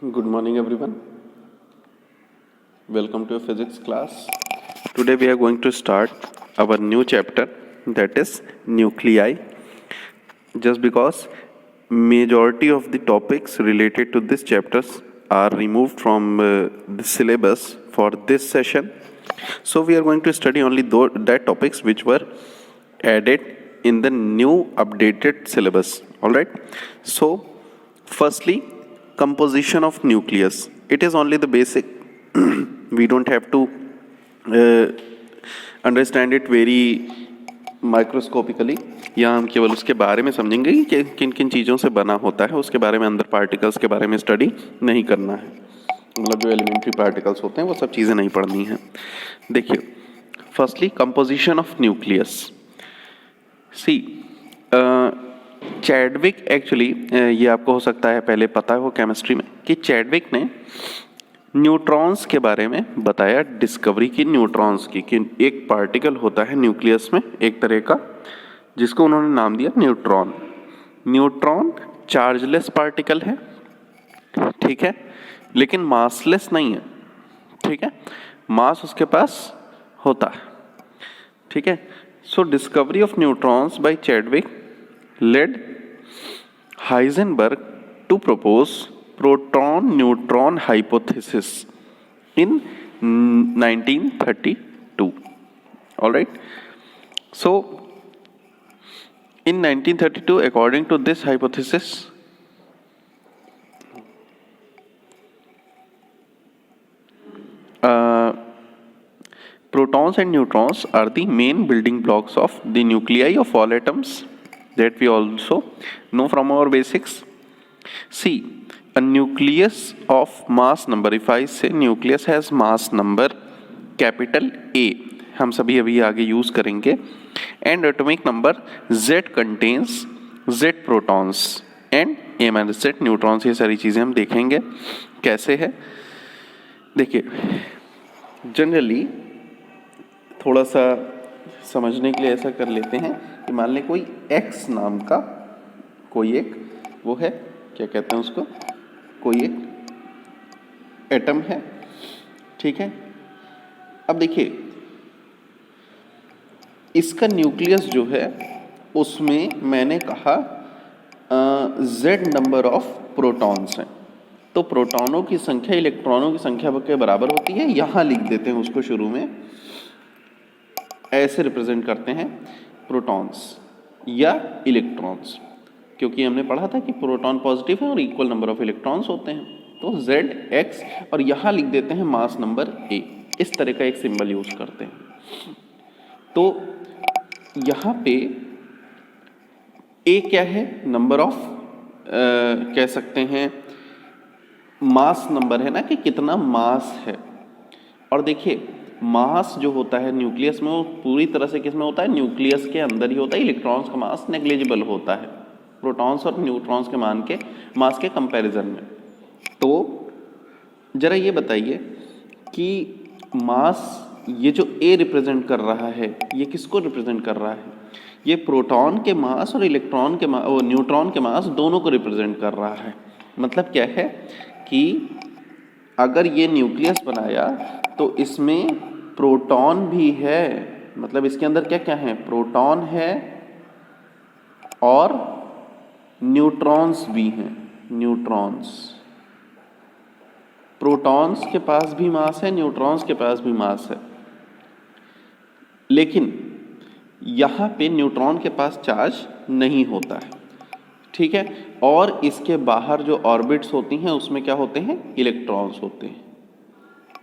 Good morning, everyone. Welcome to a physics class. Today we are going to start our new chapter, that is nuclei. Just because majority of the topics related to this chapters are removed from the syllabus for this session, so we are going to study only that topics which were added in the new updated syllabus. All right. So firstly, composition of nucleus. It is only the basic. We don't have to understand it very microscopically. यहाँ हम केवल उसके बारे में समझेंगे कि किन किन चीज़ों से बना होता है. उसके बारे में, अंदर पार्टिकल्स के बारे में स्टडी नहीं करना है. मतलब जो एलिमेंट्री पार्टिकल्स होते हैं वो सब चीज़ें नहीं पढ़नी हैं. देखिए, firstly composition of nucleus. See Chadwick actually, ये आपको हो सकता है पहले पता हो केमिस्ट्री में कि चैडविक ने न्यूट्रॉन्स के बारे में बताया, डिस्कवरी की न्यूट्रॉन्स की, कि एक पार्टिकल होता है न्यूक्लियस में एक तरह का, जिसको उन्होंने नाम दिया न्यूट्रॉन. न्यूट्रॉन चार्जलेस पार्टिकल है, ठीक है, लेकिन मासलेस नहीं है. ठीक है, मास उसके पास होता है. ठीक है. So discovery of neutrons by Chadwick led Heisenberg to propose proton-neutron hypothesis in 1932. All right. So, in 1932, according to this hypothesis, protons and neutrons are the main building blocks of the nuclei of all atoms. That we also know from our basics. See, a nucleus of mass number, if I say nucleus has mass number capital A, हम सभी अभी आगे use करेंगे, and atomic number Z contains Z protons and A minus Z neutrons. ये सारी चीजें हम देखेंगे कैसे है. देखिए, जनरली थोड़ा सा समझने के लिए ऐसा कर लेते हैं कि मान लें कोई X नाम का कोई एक वो है, क्या कहते हैं उसको, कोई एक एटम है. ठीक है. अब देखिए, इसका न्यूक्लियस जो है उसमें मैंने कहा Z नंबर ऑफ प्रोटॉन्स हैं. तो प्रोटॉनों की संख्या इलेक्ट्रॉनों की संख्या के बराबर होती है. यहां लिख देते हैं उसको, शुरू में ऐसे रिप्रेजेंट करते हैं प्रोटॉन्स या इलेक्ट्रॉन्स, क्योंकि हमने पढ़ा था कि प्रोटॉन पॉजिटिव है और इक्वल नंबर ऑफ इलेक्ट्रॉन्स होते हैं. तो Z X, और यहाँ लिख देते हैं मास नंबर A. इस तरह का एक सिंबल यूज करते हैं. तो यहाँ पे A क्या है, नंबर ऑफ, कह सकते हैं मास नंबर है ना, कि कितना मास है. और देखिए, मास जो होता है न्यूक्लियस में वो पूरी तरह से किस में होता है, न्यूक्लियस के अंदर ही होता है. इलेक्ट्रॉन्स का मास नेग्लिजिबल होता है प्रोटॉन्स और न्यूट्रॉन्स के मास के कंपैरिजन में. तो जरा ये बताइए कि मास, ये जो A रिप्रेजेंट कर रहा है, ये किसको रिप्रेजेंट कर रहा है? ये प्रोटॉन के मास और इलेक्ट्रॉन के मास और न्यूट्रॉन के मास दोनों को रिप्रेजेंट कर रहा है. मतलब क्या है कि अगर ये न्यूक्लियस बनाया तो इसमें प्रोटॉन भी है. मतलब इसके अंदर क्या क्या है, प्रोटॉन है और न्यूट्रॉन्स भी हैं. न्यूट्रॉन्स, प्रोटॉन्स के पास भी मास है, न्यूट्रॉन्स के पास भी मास है, लेकिन यहां पे न्यूट्रॉन के पास चार्ज नहीं होता है. ठीक है. और इसके बाहर जो ऑर्बिट्स होती हैं उसमें क्या होते हैं, इलेक्ट्रॉन्स होते हैं.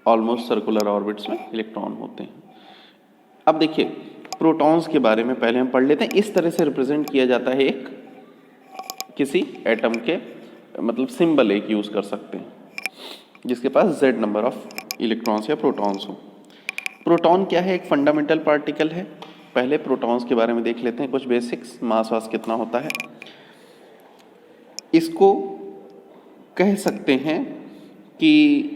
ऑलमोस्ट सर्कुलर ऑर्बिट्स में इलेक्ट्रॉन होते हैं. अब देखिए, प्रोटॉन्स के बारे में पहले हम पढ़ लेते हैं. इस तरह से रिप्रेजेंट किया जाता है एक किसी एटम के, मतलब सिंबल एक यूज कर सकते हैं जिसके पास Z नंबर ऑफ इलेक्ट्रॉन्स या प्रोटॉन्स हो. प्रोटॉन क्या है, एक फंडामेंटल पार्टिकल है. पहले प्रोटॉन्स के बारे में देख लेते हैं कुछ बेसिक्स. मास वास कितना होता है, इसको कह सकते हैं कि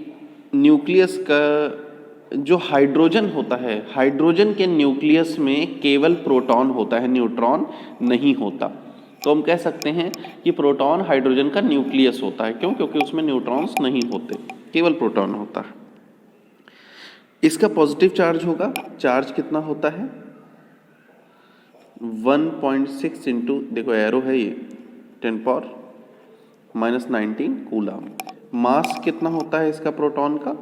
न्यूक्लियस का जो हाइड्रोजन होता है, हाइड्रोजन के न्यूक्लियस में केवल प्रोटॉन होता है, न्यूट्रॉन नहीं होता. तो हम कह सकते हैं कि प्रोटॉन हाइड्रोजन का न्यूक्लियस होता है। क्यों? क्योंकि उसमें न्यूट्रॉन्स नहीं होते, केवल प्रोटॉन होता है। इसका पॉजिटिव चार्ज होगा, चार्ज कितना होता है 1.6 इंटू, देखो एरो है ये, 10⁻⁻19 कूलम। मास कितना होता है इसका प्रोटॉन का,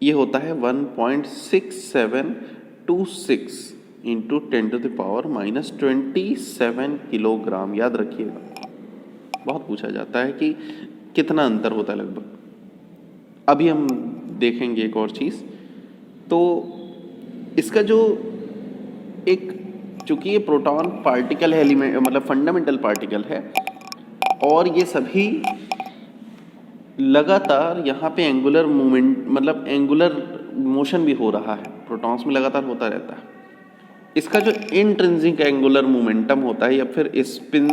ये होता है 1.6726 इंटू 10⁻⁻27 किलोग्राम। याद रखिएगा, बहुत पूछा जाता है कि कितना अंतर होता है लगभग। अभी हम देखेंगे एक और चीज़। तो इसका जो एक, चूंकि ये प्रोटॉन पार्टिकल है, एलिमेंट मतलब फंडामेंटल पार्टिकल है, और ये सभी लगातार यहाँ पे एंगुलर मूवमेंट मतलब एंगुलर मोशन भी हो रहा है, प्रोटॉन्स में लगातार होता रहता है। इसका जो इंट्रिंसिक एंगुलर मोमेंटम होता है या फिर स्पिन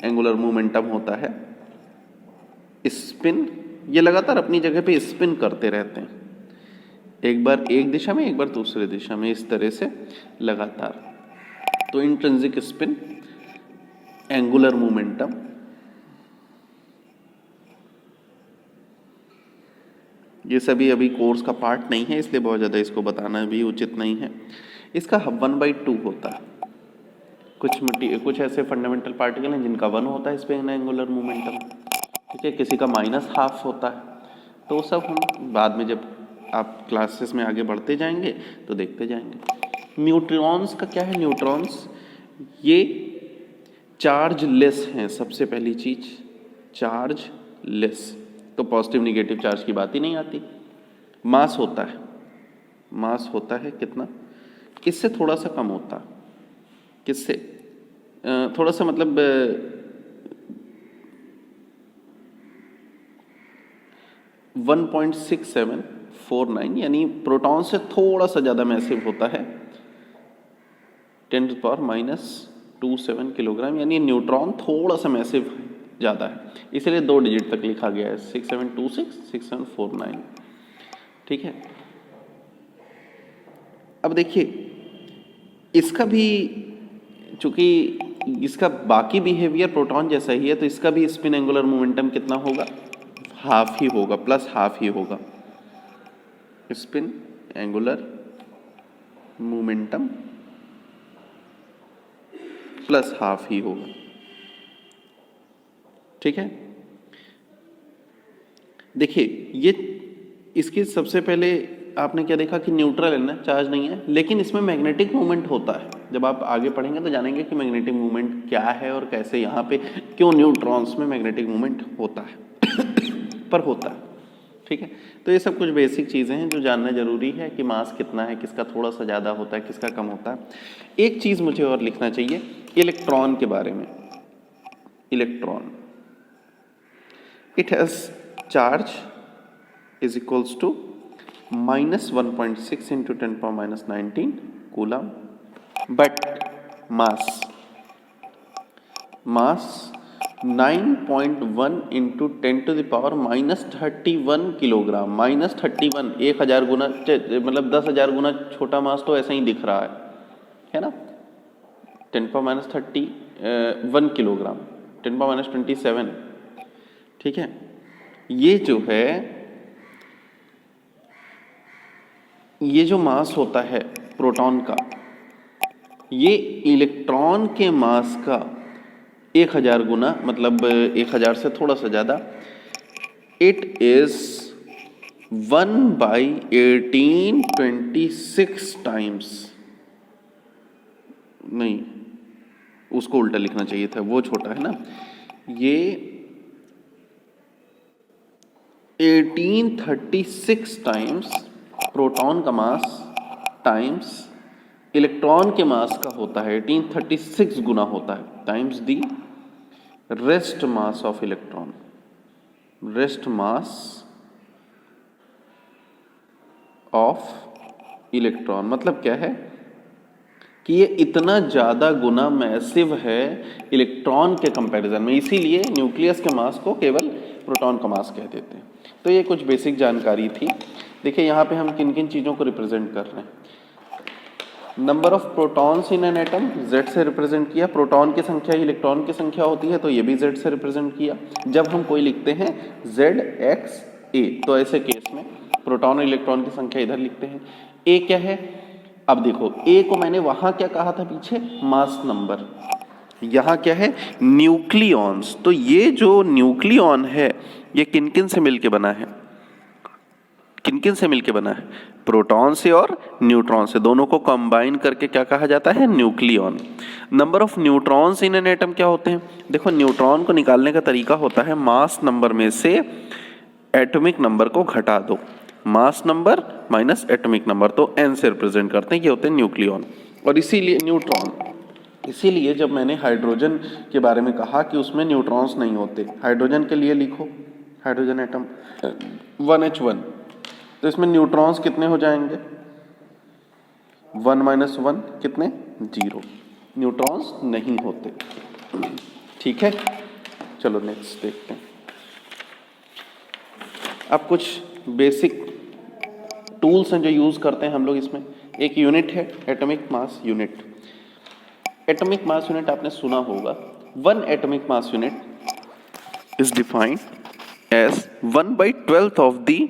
एंगुलर मोमेंटम होता है, स्पिन, ये लगातार अपनी जगह पे स्पिन करते रहते हैं, एक बार एक दिशा में, एक बार दूसरे दिशा में, इस तरह से लगातार। तो इंट्रिंसिक स्पिन, एंगुलर मोमेंटम, ये सभी अभी कोर्स का पार्ट नहीं है, इसलिए बहुत ज़्यादा इसको बताना भी उचित नहीं है। इसका 1/2 होता है। कुछ ऐसे फंडामेंटल पार्टिकल हैं जिनका 1 होता है स्पिन एंगुलर मोमेंटम, ठीक है, किसी का -½ होता है। तो वो सब हम बाद में जब आप क्लासेस में आगे बढ़ते जाएंगे तो देखते जाएंगे। न्यूट्रॉन्स का क्या है, न्यूट्रॉन्स ये चार्ज लेस हैं। सबसे पहली चीज चार्ज लेस, तो पॉजिटिव निगेटिव चार्ज की बात ही नहीं आती। मास होता है, मास होता है कितना, किससे थोड़ा सा कम होता, किससे थोड़ा सा, मतलब 1.6749, यानी प्रोटॉन से थोड़ा सा ज़्यादा मैसिव होता है, 10⁻⁻27 किलोग्राम, यानी न्यूट्रॉन थोड़ा सा मैसिव ज़्यादा है, इसलिए 2 डिजिट तक लिखा गया है, 6726 6749, ठीक है। अब देखिए इसका भी, चूंकि इसका बाकी बिहेवियर प्रोटॉन जैसा ही है, तो इसका भी स्पिन एंगुलर मोमेंटम कितना होगा, हाफ ही होगा, +½ ही होगा। स्पिन एंगुलर मोमेंटम +½ ही होगा, ठीक है। देखिए ये इसकी सबसे पहले आपने क्या देखा कि न्यूट्रल है ना, चार्ज नहीं है, लेकिन इसमें मैग्नेटिक मूवमेंट होता है। जब आप आगे पढ़ेंगे तो जानेंगे कि मैग्नेटिक मूवमेंट क्या है और कैसे, यहाँ पे क्यों न्यूट्रॉन्स में मैग्नेटिक मूवमेंट होता है पर होता है, ठीक है। तो ये सब कुछ बेसिक चीज़ें हैं जो जानना जरूरी है कि मास कितना है, किसका थोड़ा सा ज़्यादा होता है, किसका कम होता है। एक चीज़ मुझे और लिखना चाहिए इलेक्ट्रॉन के बारे में। Electron, it has charge is equals to -1.6 into 10⁻⁻19 coulomb, but mass 9.1 into 10⁻⁻31 kilogram. -31, 1000 गुना, मतलब 10,000 गुना छोटा मास तो ऐसा ही दिख रहा है ना, 10⁻31 किलोग्राम, 10⁻27, ठीक है। ये जो है, ये जो मास होता है प्रोटॉन का, ये इलेक्ट्रॉन के मास का 1000 गुना, मतलब 1000 से थोड़ा सा ज़्यादा। इट इज 1/1826 टाइम्स, नहीं उसको उल्टा लिखना चाहिए था, वो छोटा है ना, ये 1836 टाइम्स प्रोटॉन का मास टाइम्स इलेक्ट्रॉन के मास का होता है, 1836 गुना होता है, times the rest mass of electron. Rest mass of electron मतलब क्या है कि ये इतना ज़्यादा गुना मैसिव है इलेक्ट्रॉन के कंपैरिजन में, इसीलिए न्यूक्लियस के मास को केवल प्रोटॉन का मास कह देते हैं। तो ये कुछ बेसिक जानकारी थी। देखिए यहाँ पे हम किन किन चीज़ों को रिप्रेजेंट कर रहे हैं। Number of protons in an atom Z से रिप्रेजेंट किया, प्रोटॉन की संख्या इलेक्ट्रॉन की संख्या होती है तो ये भी Z से रिप्रेजेंट किया। जब हम कोई लिखते हैं ZXA तो ऐसे केस में प्रोटॉन और इलेक्ट्रॉन की संख्या इधर लिखते हैं। A क्या है, अब देखो A को मैंने वहां क्या कहा था पीछे, मास नंबर, यहाँ क्या है, न्यूक्लियॉन्स। तो ये जो न्यूक्लियॉन है ये किन किन से मिलके बना है, किन किन से मिलके बना है, प्रोटॉन से और न्यूट्रॉन से, दोनों को कंबाइन करके क्या कहा जाता है, nucleon. Number of neutrons in an atom क्या होते हैं, देखो न्यूट्रॉन को निकालने का तरीका होता है मास नंबर में से एटॉमिक नंबर को घटा दो, mass number minus atomic number, तो n से रिप्रेजेंट करते हैं, ये होते हैं न्यूक्लियॉन। और इसीलिए न्यूट्रॉन, इसीलिए जब मैंने हाइड्रोजन के बारे में कहा कि उसमें न्यूट्रॉन्स नहीं होते, हाइड्रोजन के लिए लिखो, हाइड्रोजन एटम 1H1, तो इसमें न्यूट्रॉन्स कितने हो जाएंगे, 1 - 1 कितने, 0, न्यूट्रॉन्स नहीं होते। ठीक है, चलो नेक्स्ट देखते हैं। अब कुछ बेसिक टूल्स हैं जो यूज़ करते हैं हम लोग इसमें। एक यूनिट है atomic mass unit. Atomic mass unit आपने सुना होगा, 1 atomic mass unit is defined as 1/12 of the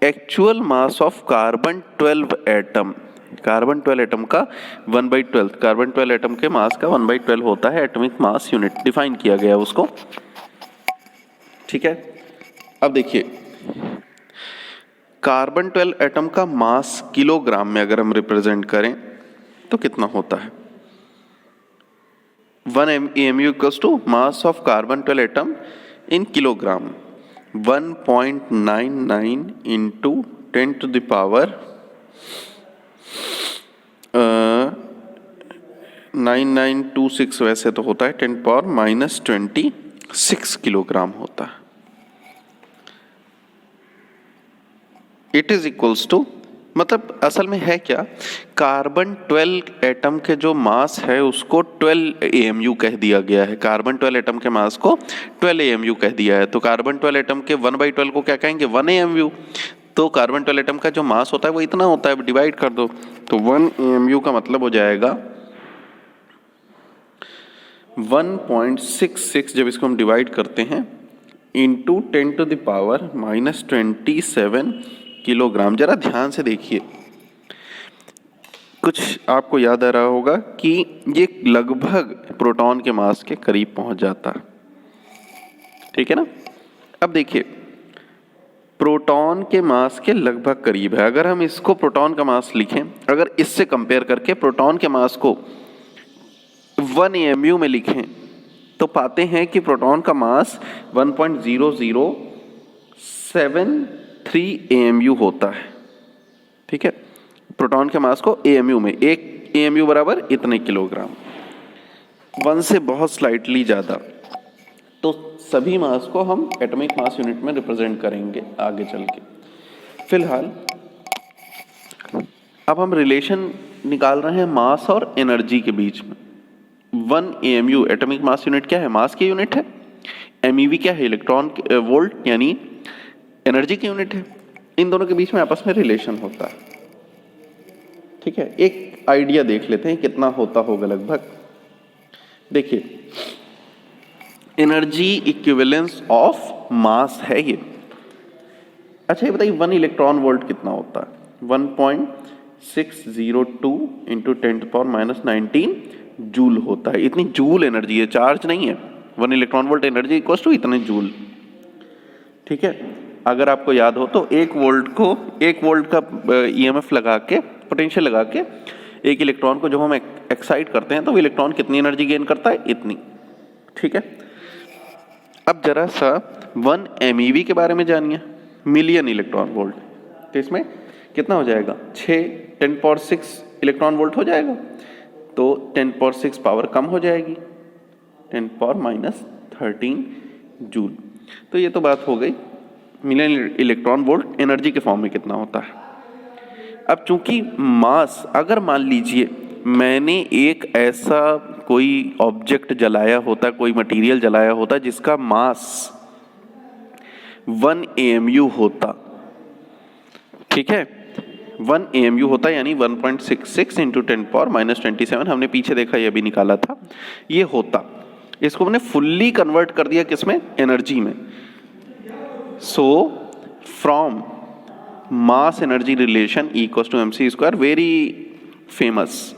actual mass of carbon 12 atom. Carbon 12 atom का 1/12, कार्बन 12 एटम के मास का 1/12 होता है एटॉमिक मास यूनिट, डिफाइन किया गया है उसको। ठीक है, अब देखिए कार्बन 12 एटम का मास किलोग्राम में अगर हम रिप्रेजेंट करें तो कितना होता है, 1 AMU equals to mass of carbon 12 atom in kilogram, 1.99 into 10⁻, 9926 वैसे तो होता है 10⁻⁻26 किलोग्राम होता है। इट इज इक्वल्स टू, मतलब असल में है क्या, कार्बन 12 एटम के जो मास है उसको 12 AMU कह दिया गया है, कार्बन 12 एटम के मास को 12 AMU कह दिया है। तो कार्बन 12 एटम के 1/12 को क्या कहेंगे, 1 AMU। तो कार्बन 12 एटम का जो मास होता है वो इतना होता है, डिवाइड कर दो तो 1 AMU का मतलब हो जाएगा 1.66, जब इसको हम डिवाइड करते हैं इंटू 10⁻⁻27 किलोग्राम। जरा ध्यान से देखिए, कुछ आपको याद आ रहा होगा कि ये लगभग प्रोटॉन के मास के करीब पहुंच जाता है। ठीक है ना, अब देखिए प्रोटॉन के मास के लगभग करीब है। अगर हम इसको प्रोटॉन का मास लिखें, अगर इससे कंपेयर करके प्रोटॉन के मास को 1 AMU में लिखें तो पाते हैं कि प्रोटॉन का मास 1.0073 AMU होता है। ठीक है, प्रोटॉन के मास को AMU में, 1 AMU बराबर इतने किलोग्राम, 1 से बहुत स्लाइटली ज़्यादा। तो सभी मास को हम एटॉमिक मास यूनिट में रिप्रेजेंट करेंगे आगे चल के। फिलहाल अब हम रिलेशन निकाल रहे हैं मास और एनर्जी के बीच में। 1 AMU एटॉमिक मास यूनिट क्या है, मास की यूनिट है। MEV क्या है, इलेक्ट्रॉन वोल्ट यानी एनर्जी की यूनिट है। इन दोनों के बीच में आपस में रिलेशन होता है। ठीक है, एक आइडिया देख लेते हैं कितना होता होगा लगभग। देखिए एनर्जी इक्विवेलेंस ऑफ मास है ये। अच्छा ये बताइए 1 इलेक्ट्रॉन वोल्ट कितना होता है, 1.602 इंटू 10⁻⁻19 जूल होता है। इतनी जूल एनर्जी है, चार्ज नहीं है। 1 electron volt energy equals to इतने जूल। ठीक है, अगर आपको याद हो तो 1 वोल्ट का EMF लगा के, पोटेंशियल लगा के 1 इलेक्ट्रॉन को जो हम एक्साइट करते हैं तो वो इलेक्ट्रॉन कितनी एनर्जी गेन करता है, इतनी। ठीक है, अब जरा सा 1 MEV के बारे में जानिए, मिलियन इलेक्ट्रॉन वोल्ट। तो इसमें कितना हो जाएगा, 10⁻6 इलेक्ट्रॉन वोल्ट हो जाएगा। तो 10⁻6 पावर कम हो जाएगी, 10⁻⁻13 जूल। तो ये तो बात हो गई मिलियन इलेक्ट्रॉन वोल्ट एनर्जी के फॉर्म में कितना होता है। अब चूंकि मास, अगर मान लीजिए मैंने एक ऐसा कोई ऑब्जेक्ट जलाया होता, कोई मटेरियल जलाया होता जिसका मास 1 AMU होता, ठीक है, 1 AMU होता है, यानी 1.66 इंटू 10⁻⁻27, हमने पीछे देखा, ये भी निकाला था, ये होता। इसको हमने फुल्ली कन्वर्ट कर दिया किसमें, एनर्जी में। So from mass energy relation equals to mc square, very famous.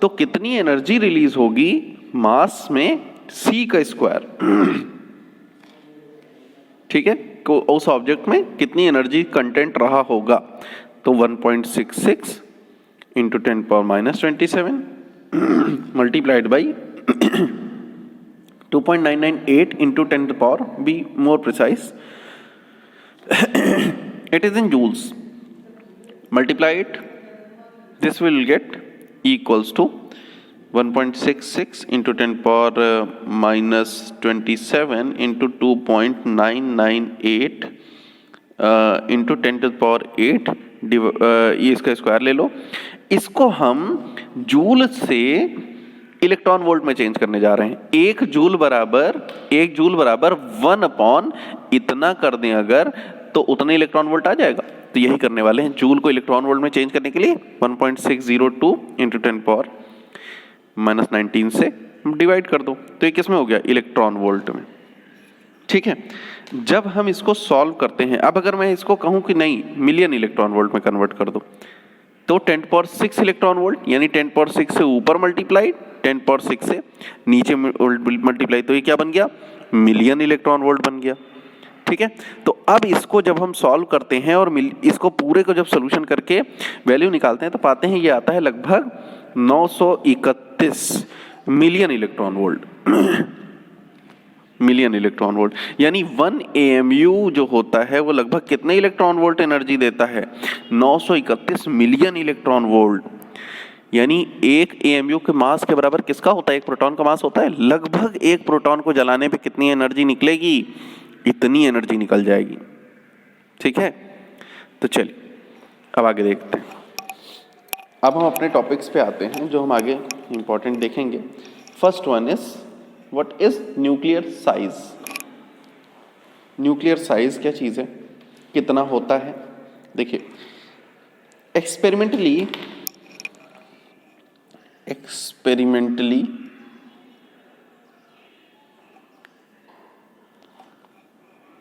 तो कितनी एनर्जी रिलीज होगी मास में, c का स्क्वायर, ठीक है, तो उस ऑब्जेक्ट में कितनी एनर्जी कंटेंट रहा होगा, तो 1.66 into 10⁻⁻27 multiplied by 2.998 into 10 to the power, be more precise, it is in joules. Multiply it, this will get equals to 1.66 into 10⁻⁻27 into 2.998 into 10 to the power 8, ये इसका स्क्वायर ले लो। इसको हम जूल से electron volt में change करने जा रहे हैं। एक जूल बराबर 1 इतना कर दें अगर, तो उतना इलेक्ट्रॉन वोल्ट आ जाएगा। तो यही करने वाले हैं, जूल को इलेक्ट्रॉन वोल्ट में चेंज करने के लिए 1.602 इंटू 10⁻⁻19 से डिवाइड कर दो, तो ये किस में हो गया, इलेक्ट्रॉन वोल्ट में। ठीक है, जब हम इसको सॉल्व करते हैं, अब अगर मैं इसको कहूं कि नहीं मिलियन इलेक्ट्रॉन वोल्ट में कन्वर्ट कर दो, तो 10⁻6 इलेक्ट्रॉन वोल्ट, यानी 10⁻6 से ऊपर मल्टीप्लाइड 10⁻6 से नीचे मल्टीप्लाई, तो ये क्या बन गया, मिलियन इलेक्ट्रॉन वोल्ट बन गया। ठीक है, तो अब इसको जब हम सॉल्व करते हैं और इसको पूरे को जब सोल्यूशन करके वैल्यू निकालते हैं, तो पाते हैं ये आता है लगभग 931 million electron volt million electron volt, यानी 1 AMU जो होता है वो लगभग कितने इलेक्ट्रॉन वोल्ट एनर्जी देता है, 931 मिलियन इलेक्ट्रॉन वोल्ट। यानी एक AMU के मास के बराबर किसका होता है, एक प्रोटॉन का मास होता है। लगभग एक प्रोटॉन को जलाने पे कितनी एनर्जी निकलेगी, इतनी एनर्जी निकल जाएगी। ठीक है, तो चलिए अब आगे देखते हैं। अब हम अपने टॉपिक्स पे आते हैं जो हम आगे इंपॉर्टेंट देखेंगे। First one is what is nuclear size. Nuclear size क्या चीज है, कितना होता है। देखिए experimentally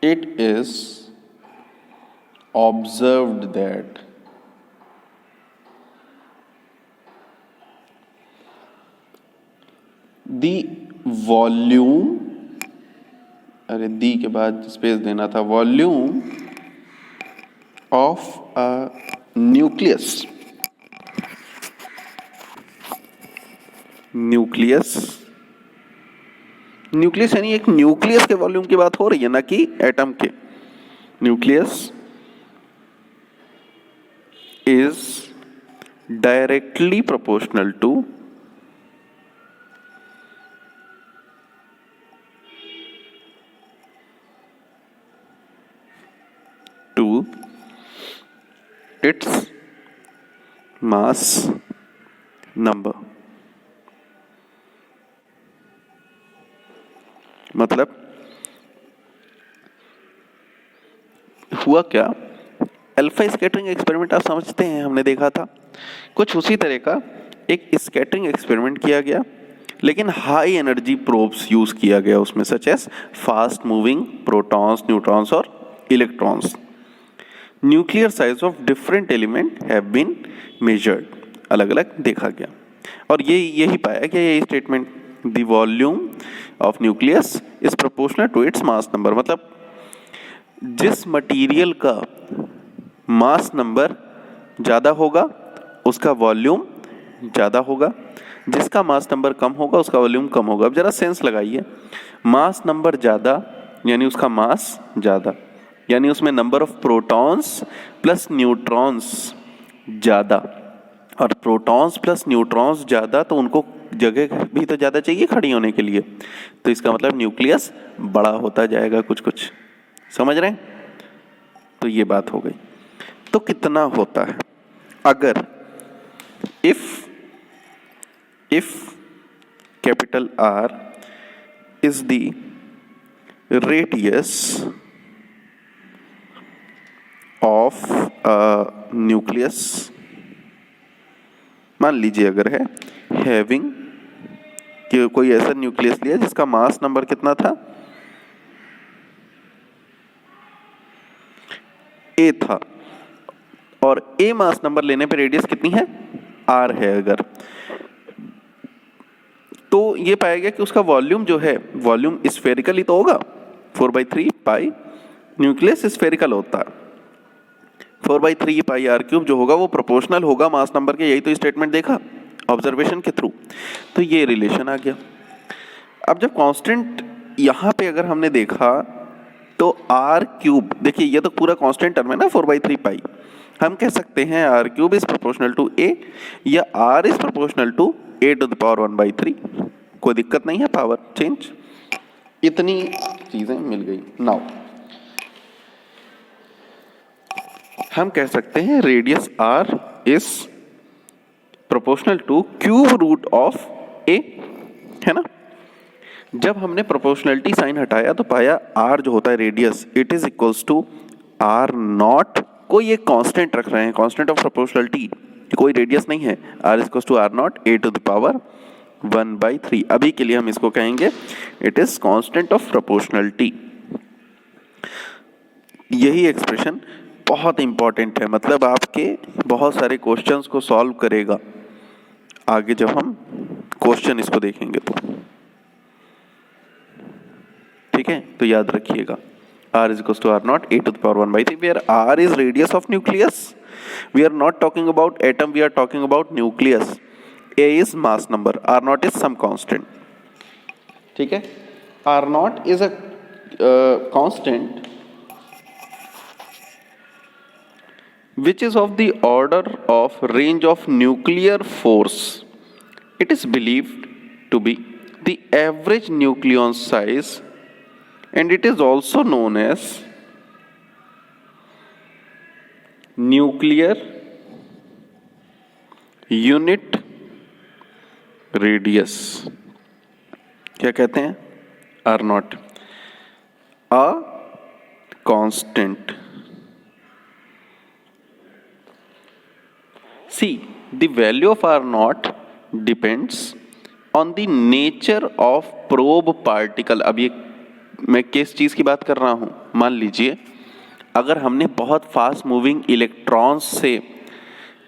it is observed that the volume, अरे दी के बाद स्पेस देना था, वॉल्यूम ऑफ अ न्यूक्लियस यानी एक न्यूक्लियस के वॉल्यूम की बात हो रही है, ना कि एटम के। Nucleus is directly proportional to its mass number. मतलब हुआ क्या, अल्फा स्कैटरिंग एक्सपेरिमेंट आप समझते हैं, हमने देखा था कुछ उसी तरह का एक स्कैटरिंग एक्सपेरिमेंट किया गया, लेकिन हाई एनर्जी प्रोब्स यूज किया गया उसमें, such as fast moving protons, neutrons और electrons. Nuclear size of different element have been measured, अलग अलग देखा गया, और यही पाया गया ये statement, the volume of nucleus is proportional to its mass number. मतलब जिस मटेरियल का मास नंबर ज़्यादा होगा उसका वॉल्यूम ज़्यादा होगा, जिसका मास नंबर कम होगा उसका वॉल्यूम कम होगा। अब जरा सेंस लगाइए, मास नंबर ज़्यादा यानी उसका मास ज़्यादा, यानी उसमें number of protons plus neutrons ज़्यादा, और प्रोटॉन्स प्लस न्यूट्रॉन्स ज़्यादा तो उनको जगह भी तो ज़्यादा चाहिए खड़ी होने के लिए, तो इसका मतलब न्यूक्लियस बड़ा होता जाएगा कुछ कुछ, समझ रहे हैं। तो ये बात हो गई। तो कितना होता है, अगर if capital R is the radius of a nucleus, मान लीजिए अगर है हैविंग कि कोई ऐसा न्यूक्लियस लिया जिसका मास नंबर कितना था, ए था, और ए मास नंबर लेने पे रेडियस कितनी है, आर है अगर, तो ये पाया गया कि उसका वॉल्यूम जो है, वॉल्यूम स्फेरिकल ही तो होगा, 4/3 पाई, न्यूक्लियस स्फेरिकल होता है, 4/3 पाई आर क्यूब जो होगा वो प्रोपोर्शनल होगा मास नंबर के, यही तो स्टेटमेंट देखा ऑब्जर्वेशन के थ्रू, तो ये रिलेशन आ गया। अब जब कांस्टेंट यहाँ पे अगर हमने देखा तो आर क्यूब, देखिए ये तो पूरा कांस्टेंट टर्म है ना 4/3 पाई, हम कह सकते हैं R cube is proportional to A या R is proportional to A to the power 1/3, कोई दिक्कत नहीं है, पावर चेंज, इतनी चीजें मिल गई। नाउ हम कह सकते हैं radius R is proportional to cube root of A, है ना। जब हमने प्रोपोर्शनलिटी साइन हटाया तो पाया आर जो होता है radius, it is equals to R naught, कोई एक कांस्टेंट रख रहे हैं, कांस्टेंट ऑफ प्रोपोर्शनलिटी, कोई रेडियस नहीं है, R is equals to R naught A to the power 1/3, अभी के लिए हम इसको कहेंगे it is constant of proportionality. यही एक्सप्रेशन बहुत इंपॉर्टेंट है, मतलब आपके बहुत सारे क्वेश्चंस को सॉल्व करेगा आगे जब हम क्वेश्चन इसको देखेंगे तो, ठीक है, तो याद रखिएगा r is equals to r naught a to the power 1/3, where r is radius of nucleus, we are not talking about atom, we are talking about nucleus, a is mass number, r naught is some constant, ठीक है, r naught is a constant which is of the order of range of nuclear force. It is believed to be the average nucleon size, and it is also known as nuclear unit radius. क्या कहते हैं, R naught, a constant. See, the value of R naught depends on the nature of probe particle. अब ये मैं किस चीज़ की बात कर रहा हूँ, मान लीजिए अगर हमने बहुत फास्ट मूविंग इलेक्ट्रॉन्स से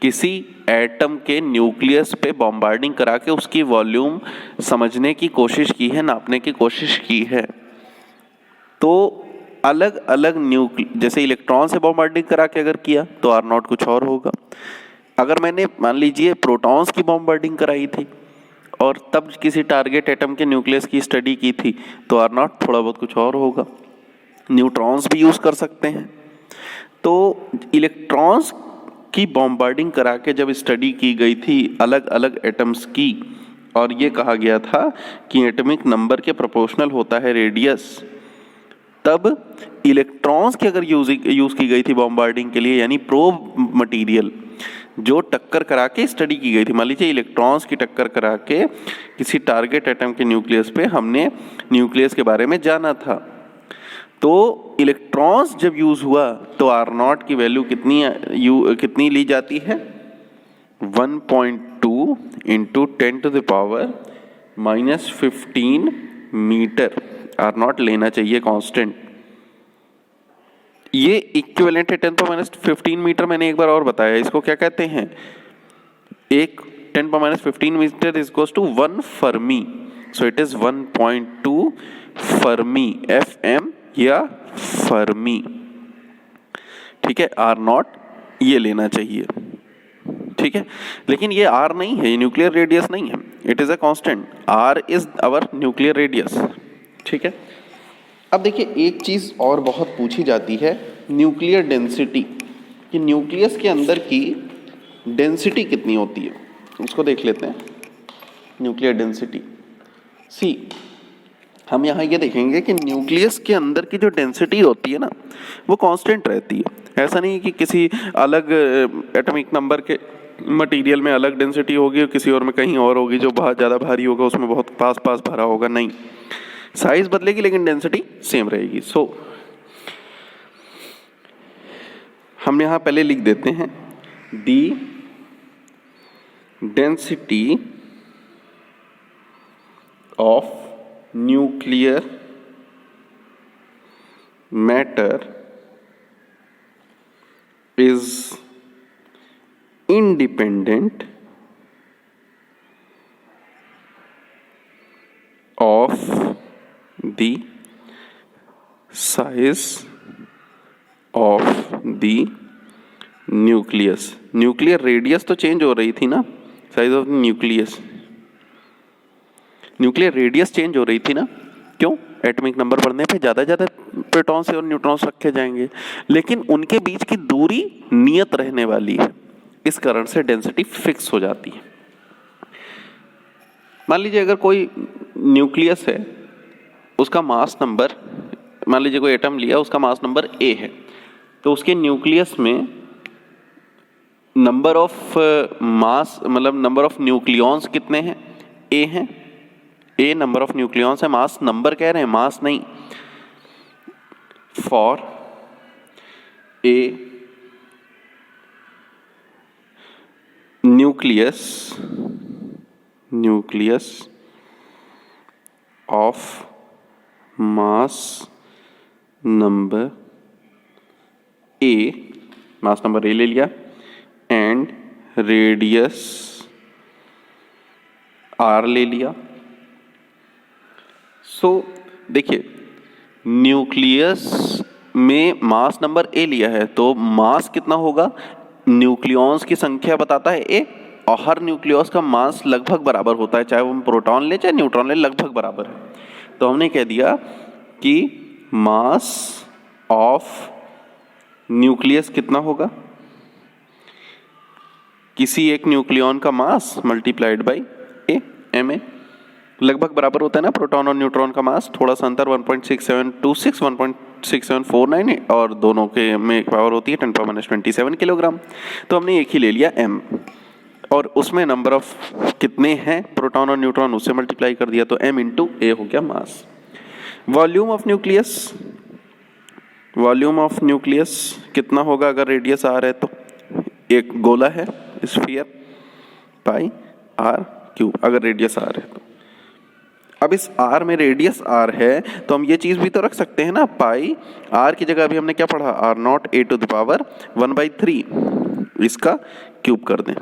किसी एटम के न्यूक्लियस पे बॉम्बार्डिंग करा के उसकी वॉल्यूम समझने की कोशिश की है, नापने की कोशिश की है, तो अलग अलग जैसे इलेक्ट्रॉन से बॉम्बार्डिंग करा के अगर किया तो आर नॉट कुछ और होगा। अगर मैंने मान लीजिए प्रोटॉन्स की बॉम्बार्डिंग कराई थी और तब किसी टारगेट एटम के न्यूक्लियस की स्टडी की थी तो आर नॉट थोड़ा बहुत कुछ और होगा। न्यूट्रॉन्स भी यूज़ कर सकते हैं। तो इलेक्ट्रॉन्स की बॉम्बार्डिंग करा के जब स्टडी की गई थी अलग अलग एटम्स की, और ये कहा गया था कि एटॉमिक नंबर के प्रोपोर्शनल होता है रेडियस, तब इलेक्ट्रॉन्स की अगर यूज़ की गई थी बॉम्बार्डिंग के लिए, यानी प्रोब मटेरियल जो टक्कर करा के स्टडी की गई थी, मान लीजिए इलेक्ट्रॉन्स की टक्कर करा के किसी टारगेट एटम के न्यूक्लियस पे हमने न्यूक्लियस के बारे में जाना था, तो इलेक्ट्रॉन्स जब यूज़ हुआ तो आर नॉट की वैल्यू कितनी ली जाती है, 1.2 इंटू 10⁻⁻15 मीटर आर नॉट लेना चाहिए कांस्टेंट। ये इक्विवेलेंट है 10⁻⁻15 मीटर। मैंने एक बार और बताया, इसको क्या कहते हैं, एक 10⁻⁻15 metre is equals to 1 fermi, so it is 1.2 fermi, FM या फर्मी, ठीक है। आर नॉट ये लेना चाहिए, ठीक है। लेकिन ये आर नहीं है, ये न्यूक्लियर रेडियस नहीं है, it is a constant, R is our nuclear radius, ठीक है। अब देखिए एक चीज़ और बहुत पूछी जाती है, न्यूक्लियर डेंसिटी, कि न्यूक्लियस के अंदर की डेंसिटी कितनी होती है, उसको देख लेते हैं। न्यूक्लियर डेंसिटी, सी हम यहाँ ये देखेंगे कि न्यूक्लियस के अंदर की जो डेंसिटी होती है ना वो कांस्टेंट रहती है। ऐसा नहीं कि किसी अलग एटॉमिक नंबर के मटेरियल में अलग डेंसिटी होगी और किसी और में कहीं और होगी, जो बहुत ज़्यादा भारी होगा उसमें बहुत पास पास भरा होगा, नहीं, साइज बदलेगी लेकिन डेंसिटी सेम रहेगी। सो हम यहाँ पहले लिख देते हैं the density of nuclear matter is independent of the size of the nucleus. Nuclear radius तो चेंज हो रही थी ना, size of nucleus, nuclear radius change हो रही थी ना, क्यों? एटॉमिक नंबर बढ़ने पे ज़्यादा ज़्यादा प्रोटॉन्स और न्यूट्रॉन्स रखे जाएंगे, लेकिन उनके बीच की दूरी नियत रहने वाली है, इस कारण से डेंसिटी फिक्स हो जाती है। मान लीजिए अगर कोई न्यूक्लियस है, उसका मास नंबर, मान लीजिए कोई एटम लिया, उसका मास नंबर ए है, तो उसके न्यूक्लियस में नंबर ऑफ मास, मतलब नंबर ऑफ न्यूक्लियॉन्स कितने हैं? ए हैं। ए नंबर ऑफ न्यूक्लियॉन्स है, मास नंबर कह रहे हैं, मास नहीं। For a nucleus of mass number A, mass number A ले लिया, एंड रेडियस आर ले लिया। सो देखिए, न्यूक्लियस में मास नंबर ए लिया है, तो मास कितना होगा? न्यूक्लियॉन्स की संख्या बताता है ए, और हर न्यूक्लियस का मास लगभग बराबर होता है, चाहे वो हम प्रोटॉन ले चाहे न्यूट्रॉन ले, लगभग बराबर है। तो हमने कह दिया कि मास ऑफ न्यूक्लियस कितना होगा? किसी एक न्यूक्लियॉन का mass multiplied by A, M A, लगभग बराबर होता है ना प्रोटॉन और न्यूट्रॉन का मास, थोड़ा सा अंतर 1.6726 1.6749, और दोनों के में पावर होती है 10⁻27 किलोग्राम। तो हमने एक ही ले लिया m, और उसमें नंबर ऑफ कितने हैं प्रोटॉन और न्यूट्रॉन, उससे मल्टीप्लाई कर दिया, तो m इंटू ए हो गया mass. Volume of nucleus, volume of nucleus कितना होगा अगर रेडियस आर है? तो एक गोला है, स्फीयर, पाई आर क्यूब, अगर रेडियस आर है तो। अब इस आर में रेडियस आर है, तो हम ये चीज भी तो रख सकते हैं ना, पाई आर की जगह अभी हमने क्या पढ़ा? R naught A to the power 1/3, इसका क्यूब कर दें,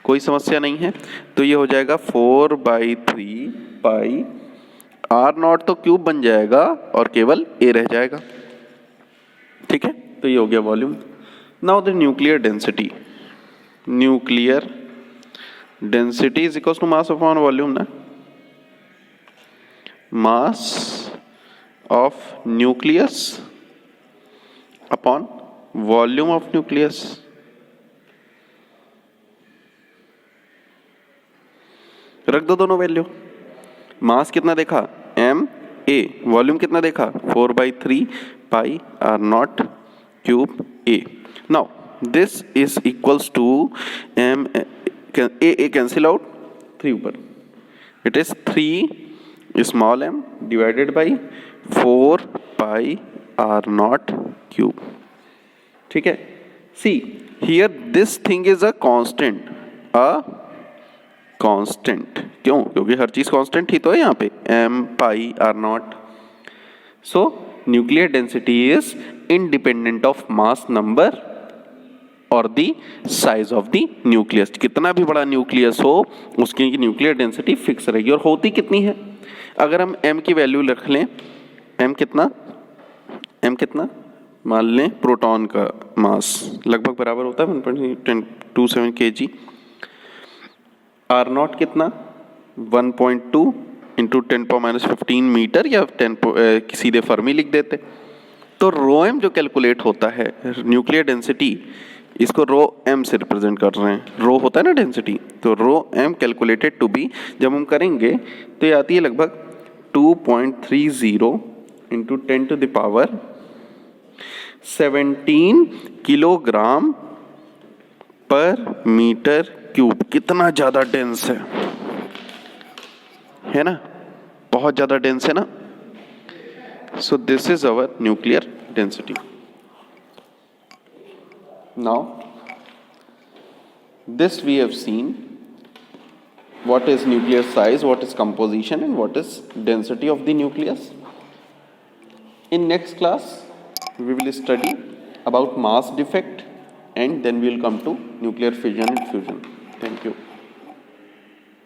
कोई समस्या नहीं है। तो ये हो जाएगा 4/3 पाई आर नॉट, तो क्यूब बन जाएगा और केवल ए रह जाएगा। ठीक है, तो ये हो गया volume. Now the nuclear density, nuclear density is equal to mass upon volume ना, mass of nucleus upon volume of nucleus. रख दो दोनों वैल्यू, मास कितना देखा? एम ए, वॉल्यूम कितना देखा? 4/3 pi R not cube A. Now this is equals to M A cancel out, 3 ऊपर, it is 3 small m divided by 4 pi R not cube. ठीक है, see here this thing is a constant, constant क्यों? क्योंकि हर चीज constant ही तो है यहाँ पे, m pi R naught. So nuclear density is independent of mass number और the size of the nucleus. कितना भी बड़ा न्यूक्लियस हो, उसकी न्यूक्लियर डेंसिटी फिक्स रहेगी। और होती कितनी है? अगर हम m की वैल्यू रख लें, m कितना, m कितना मान लें, प्रोटॉन का मास लगभग बराबर होता है 1.27 kg, आर नॉट कितना 1.2 इंटू 10⁻15 मीटर, या 10 सीधे फर्मी लिख देते। तो रो एम जो कैलकुलेट होता है न्यूक्लियर डेंसिटी, इसको रो एम से रिप्रेजेंट कर रहे हैं, रो होता है ना डेंसिटी, तो रो एम कैलकुलेटेड टू बी, जब हम करेंगे तो ये आती है लगभग 2.30 इंटू 10⁻17 किलोग्राम पर मीटर क्यूब। कितना ज्यादा डेंस है ना, बहुत ज्यादा डेंस है ना। So this is our nuclear density. Now This we have seen what is nuclear size, what is composition, and what is density of the nucleus. In next class, we will study about mass defect, and then we will come to nuclear fission and fusion. Thank you.